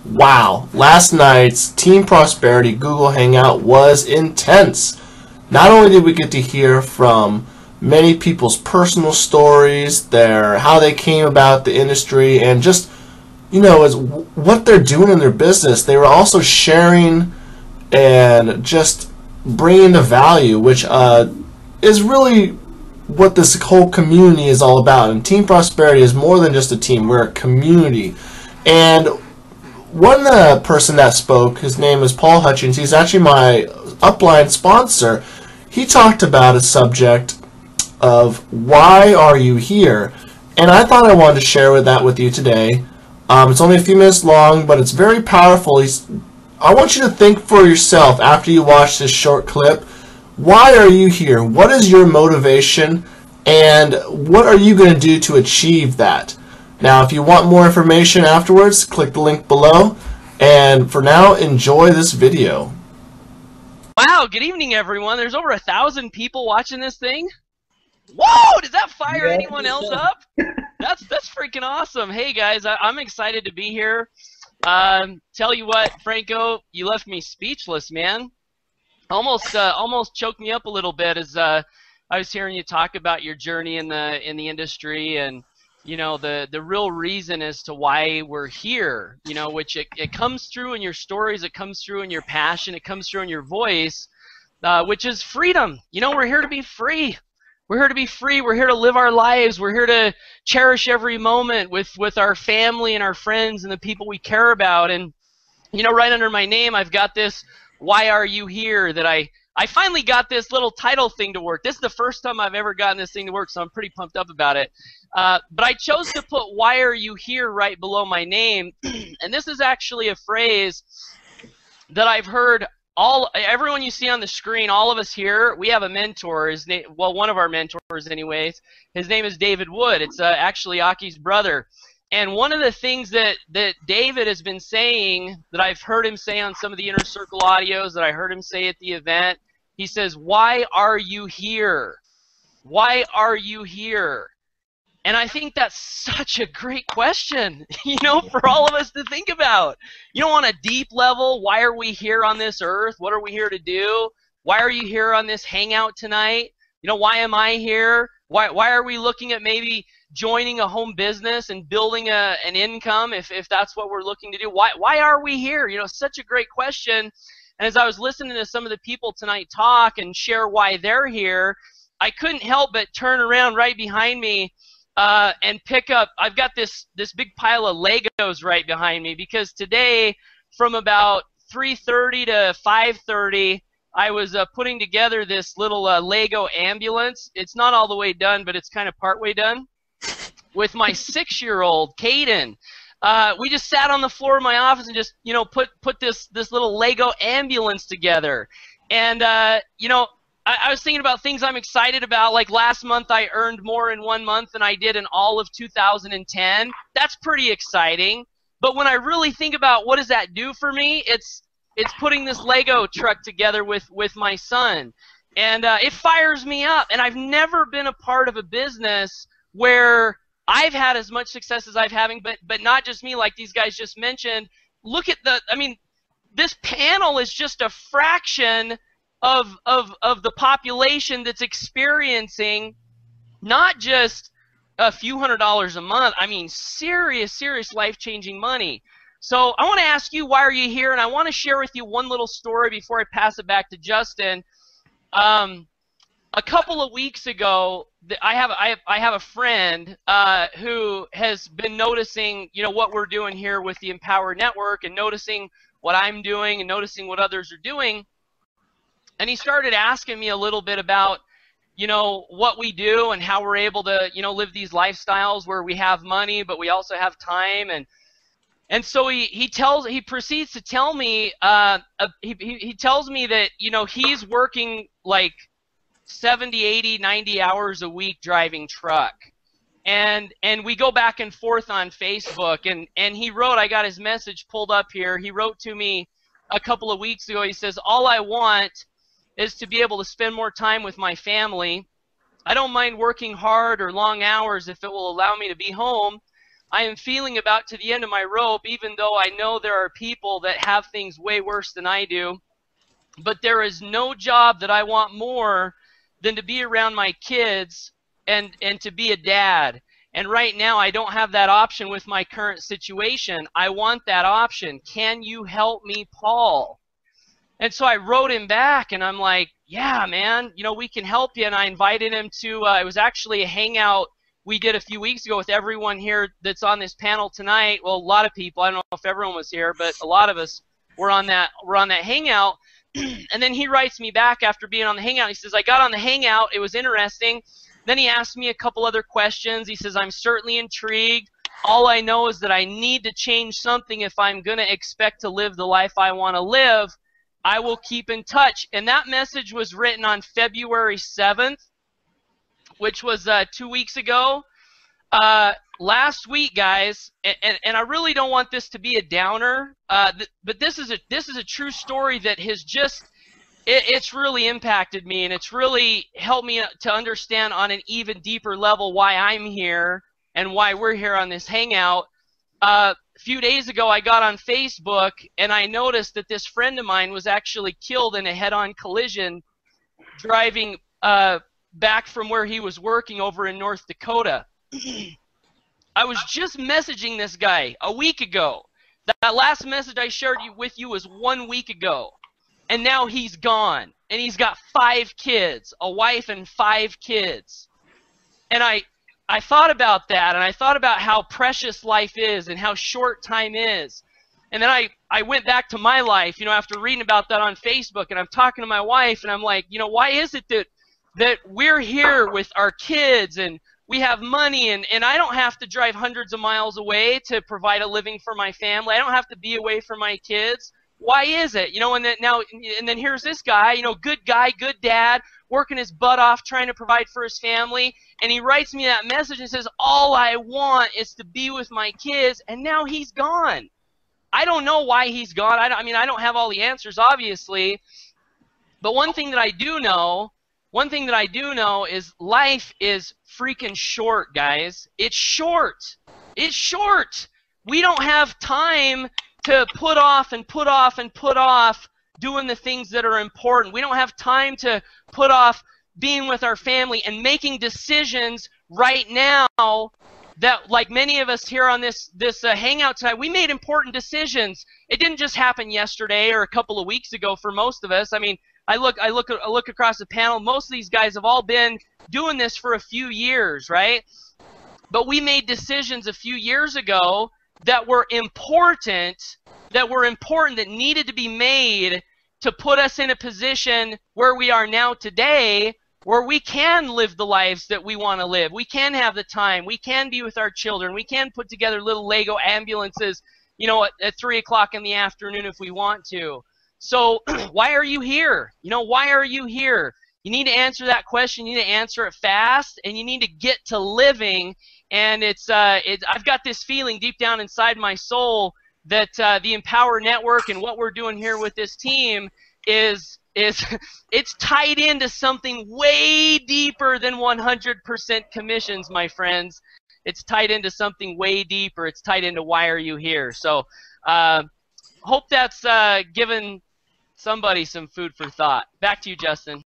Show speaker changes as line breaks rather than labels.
Wow, last night's Team Prosperity Google Hangout was intense. Not only did we get to hear from many people's personal stories, how they came about the industry, and just as what they're doing in their business, they were also sharing and just bringing the value, which is really what this whole community is all about. And Team Prosperity is more than just a team; we're a community. And one person that spoke, his name is Paul Hutchins. He's actually my upline sponsor. He talked about a subject of why are you here, and I thought I wanted to share that with you today. It's only a few minutes long, but it's very powerful. I want you to think for yourself after you watch this short clip. Why are you here? What is your motivation, and what are you going to do to achieve that? Now, if you want more information afterwards, click the link below. And for now, enjoy this video.
Wow, good evening, everyone. There's over 1,000 people watching this thing. Whoa, does that fire anyone else up? That's freaking awesome. Hey, guys, I'm excited to be here. Tell you what, Franco, you left me speechless, man. Almost choked me up a little bit as I was hearing you talk about your journey in the industry, and the real reason as to why we're here, which it comes through in your stories, it comes through in your passion, it comes through in your voice, which is freedom. We're here to be free. We're here to be free. We're here to live our lives. We're here to cherish every moment with our family and our friends and the people we care about. And right under my name, I've got this "Why Are You Here?" that I finally got this little title thing to work. This is the first time I've ever gotten this thing to work, so I'm pretty pumped up about it. But I chose to put "Why Are You Here?" right below my name. And this is actually a phrase that I've heard everyone you see on the screen, all of us here, we have a mentor. One of our mentors anyways. His name is David Wood. It's actually Aki's brother. And one of the things that David has been saying, that I've heard him say on some of the Inner Circle audios, that I heard him say at the event, he says, "Why are you here? Why are you here?" And I think that's such a great question, for all of us to think about. On a deep level, why are we here on this earth? What are we here to do? Why are you here on this hangout tonight? Why am I here? Why are we looking at maybe joining a home business and building an income if that's what we're looking to do? Why are we here? Such a great question. And as I was listening to some of the people tonight talk and share why they're here, I couldn't help but turn around right behind me and pick up. I've got this big pile of Legos right behind me, because today from about 3:30 to 5:30 I was putting together this little Lego ambulance. It's not all the way done, but it's kind of part way done, with my 6-year-old Caden. We just sat on the floor of my office and just put this little Lego ambulance together. And I was thinking about things I'm excited about. Like last month, I earned more in 1 month than I did in all of 2010. That's pretty exciting. But when I really think about what does that do for me, it's putting this Lego truck together with my son. And it fires me up. And I've never been a part of a business where I've had as much success as I've having, but not just me, like these guys just mentioned. Look at this panel is just a fraction of the population that's experiencing not just a few $100s a month. Serious life-changing money. So I want to ask you, why are you here? And I want to share with you one little story before I pass it back to Justin. A couple of weeks ago, I have a friend who has been noticing what we're doing here with the Empower Network, and noticing what I'm doing and noticing what others are doing. And he started asking me a little bit about, what we do and how we're able to, live these lifestyles where we have money, but we also have time. And so he proceeds to tell me, he tells me that, he's working like 70, 80, 90 hours a week driving truck. And we go back and forth on Facebook, and he wrote, I got his message pulled up here. He wrote to me a couple of weeks ago. He says, "All I want is to be able to spend more time with my family. I don't mind working hard or long hours if it will allow me to be home. I am feeling about to the end of my rope, even though I know there are people that have things way worse than I do. But there is no job that I want more than to be around my kids and to be a dad. And right now I don't have that option with my current situation. I want that option. Can you help me, Paul? And so I wrote him back, and I'm like, yeah, man, you know, we can help you. And I invited him to, it was actually a hangout we did a few weeks ago with everyone here that's on this panel tonight. Well, a lot of people. I don't know if everyone was here, but a lot of us were on that hangout. And then he writes me back after being on the hangout. He says, I got on the hangout. It was interesting. Then he asked me a couple other questions. He says, I'm certainly intrigued. All I know is that I need to change something if I'm going to expect to live the life I want to live. I will keep in touch. And that message was written on February 7th, which was 2 weeks ago. Last week, guys, and I really don't want this to be a downer, but this is a true story that has just it's really impacted me, and it's really helped me to understand on an even deeper level why I'm here and why we're here on this hangout. A few days ago, I got on Facebook, and I noticed that this friend of mine was actually killed in a head-on collision driving back from where he was working over in North Dakota. I was just messaging this guy a week ago. That last message I shared with you was 1 week ago. And now he's gone. And he's got 5 kids, a wife and 5 kids. And I thought about that, and I thought about how precious life is and how short time is. And then I went back to my life, you know, after reading about that on Facebook, and I'm talking to my wife, and I'm like, you know, why is it that we're here with our kids and we have money, and I don't have to drive hundreds of miles away to provide a living for my family. I don't have to be away from my kids. Why is it? You know, and then here's this guy, you know, good guy, good dad, working his butt off trying to provide for his family, and he writes me that message and says, all I want is to be with my kids, and now he's gone. I don't know why he's gone. I mean, I don't have all the answers, obviously, but one thing that I do know is life is freaking short, guys. It's short. It's short. We don't have time to put off and put off and put off doing the things that are important. We don't have time to put off being with our family and making decisions right now that, like many of us here on this hangout tonight, we made important decisions. It didn't just happen yesterday or a couple of weeks ago for most of us. I mean, I look across the panel. Most of these guys have all been doing this for a few years, right? But we made decisions a few years ago that were important, that needed to be made to put us in a position where we are now today, where we can live the lives that we want to live. We can have the time. We can be with our children. We can put together little Lego ambulances, you know, at 3 o'clock in the afternoon if we want to. So why are you here? You know, why are you here? You need to answer that question. You need to answer it fast, and you need to get to living. And I've got this feeling deep down inside my soul that the Empower Network and what we're doing here with this team is it's tied into something way deeper than 100% commissions, my friends. It's tied into something way deeper. It's tied into why are you here? So hope that's given somebody some food for thought. Back to you, Justin.